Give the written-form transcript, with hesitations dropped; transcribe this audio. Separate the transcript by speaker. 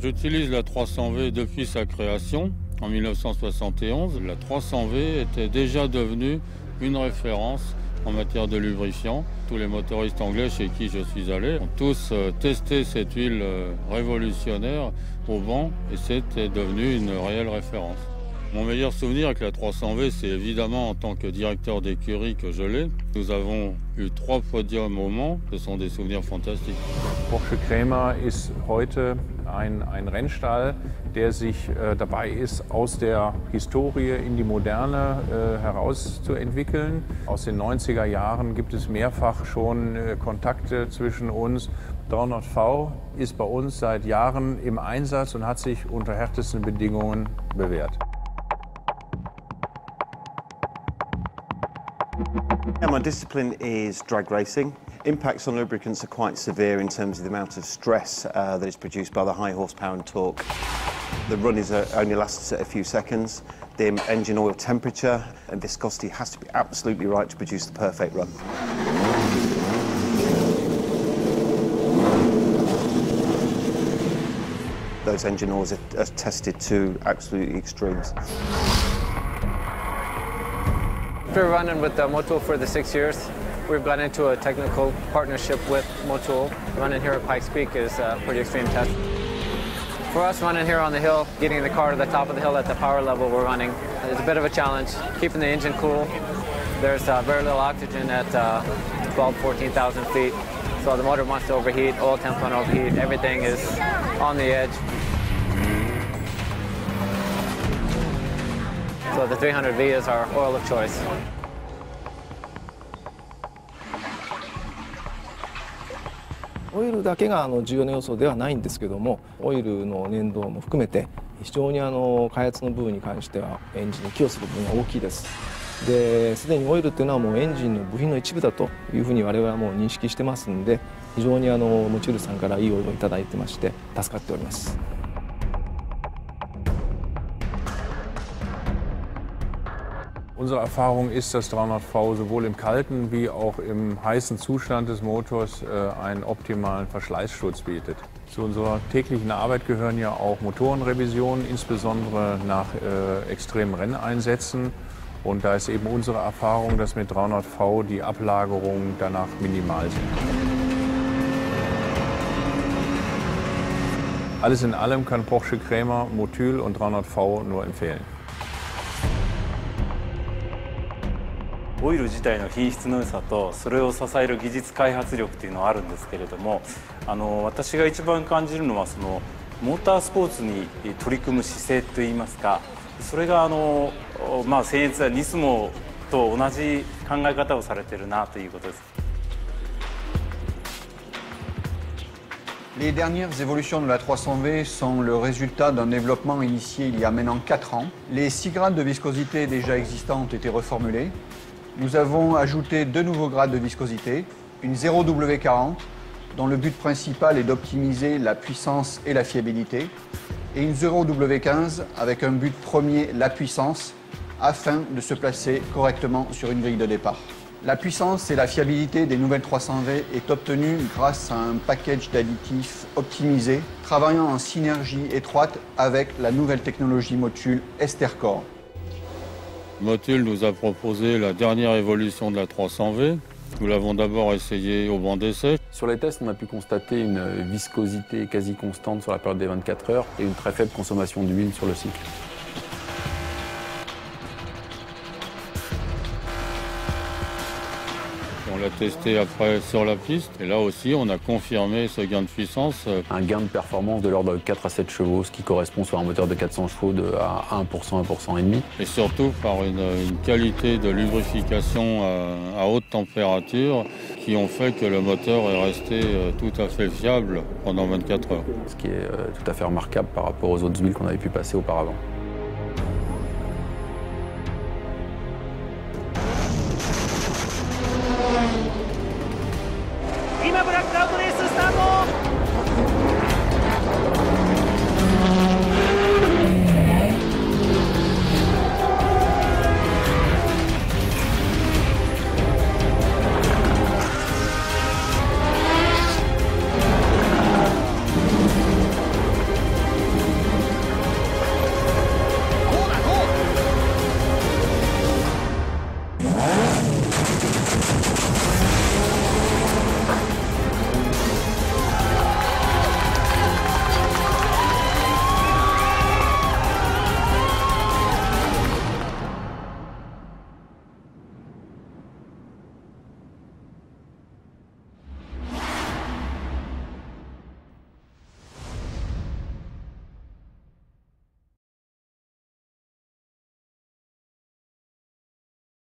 Speaker 1: J'utilise la 300V depuis sa création en 1971. La 300V était déjà devenue une référence en matière de lubrifiant. Tous les motoristes anglais chez qui je suis allé ont tous testé cette huile révolutionnaire au vent et c'était devenu une réelle référence. Mon meilleur souvenir avec la 300V, c'est évidemment en tant que directeur d'écurie que je l'ai. Nous avons eu 3 podiums au Mans, ce sont des souvenirs fantastiques.
Speaker 2: Porsche Cremer ist heute ein Rennstall, der sich dabei ist, aus der Historie in die Moderne herauszuentwickeln. Aus den 90er Jahren gibt es mehrfach schon Kontakte zwischen uns. 300V ist bei uns seit Jahren im Einsatz und hat sich unter härtesten Bedingungen bewährt.
Speaker 3: Yeah, my discipline is drag racing. Impacts on lubricants are quite severe in terms of the amount of stress that is produced by the high horsepower and torque. The run only lasts a few seconds. The engine oil temperature and viscosity has to be absolutely right to produce the perfect run. Those engine oils are tested to absolute extremes.
Speaker 4: After running with Motul for the 6 years, we've got into a technical partnership with Motul. Running here at Pikes Peak is a pretty extreme test. For us, running here on the hill, getting the car to the top of the hill at the power level we're running is a bit of a challenge. Keeping the engine cool. There's very little oxygen at 14,000 feet. So the motor wants to overheat, oil temp wants to overheat, everything is on the edge. So the 300V is our oil of choice.
Speaker 5: オイルだけが重要な要素ではないんですけども、オイルの粘度も含めて非常に開発の部分に関してはエンジンに寄与する部分が大きいです。で、すでにオイルっていうのはもうエンジンの部品の一部だというふうに我々はもう認識してますんで、非常にモチュールさんからいいオイルをいただいてまして助かっております。
Speaker 2: Unsere Erfahrung ist, dass 300V sowohl im kalten wie auch im heißen Zustand des Motors einen optimalen Verschleißschutz bietet. Zu unserer täglichen Arbeit gehören ja auch Motorenrevisionen, insbesondere nach extremen Renneinsätzen. Und da ist eben unsere Erfahrung, dass mit 300V die Ablagerungen danach minimal sind. Alles in allem kann Porsche Cremer Motul und 300V nur empfehlen.
Speaker 6: オイル自体の品質の良さとそれを支える技術開発力というのはあるんですけれども、私が一番感じるのはそのモータースポーツに取り組む姿勢といいますか、それが僭越はニスモと同じ考え方をされているなということです。
Speaker 7: Les dernières évolutions de la 300V sont le résultat d'un développement initié il y a maintenant 4 ans. Les 6 grades de viscosité déjà existants ont été reformulés. Nous avons ajouté 2 nouveaux grades de viscosité, une 0W40, dont le but principal est d'optimiser la puissance et la fiabilité, et une 0W15 avec un but premier, la puissance, afin de se placer correctement sur une grille de départ. La puissance et la fiabilité des nouvelles 300V est obtenue grâce à un package d'additifs optimisé, travaillant en synergie étroite avec la nouvelle technologie Motul Estercore.
Speaker 1: Motul nous a proposé la dernière évolution de la 300V. Nous l'avons d'abord essayé au banc d'essai.
Speaker 8: Sur les tests, on a pu constater une viscosité quasi constante sur la période des 24 heures et une très faible consommation d'huile sur le cycle.
Speaker 1: On l'a testé après sur la piste et là aussi on a confirmé ce gain de puissance.
Speaker 8: Un gain de performance de l'ordre de 4 à 7 chevaux, ce qui correspond sur un moteur de 400 chevaux à 1%, 1% et demi.
Speaker 1: Et surtout par une qualité de lubrification à haute température qui ont fait que le moteur est resté tout à fait fiable pendant 24 heures.
Speaker 8: Ce qui est tout à fait remarquable par rapport aux autres huiles qu'on avait pu passer auparavant.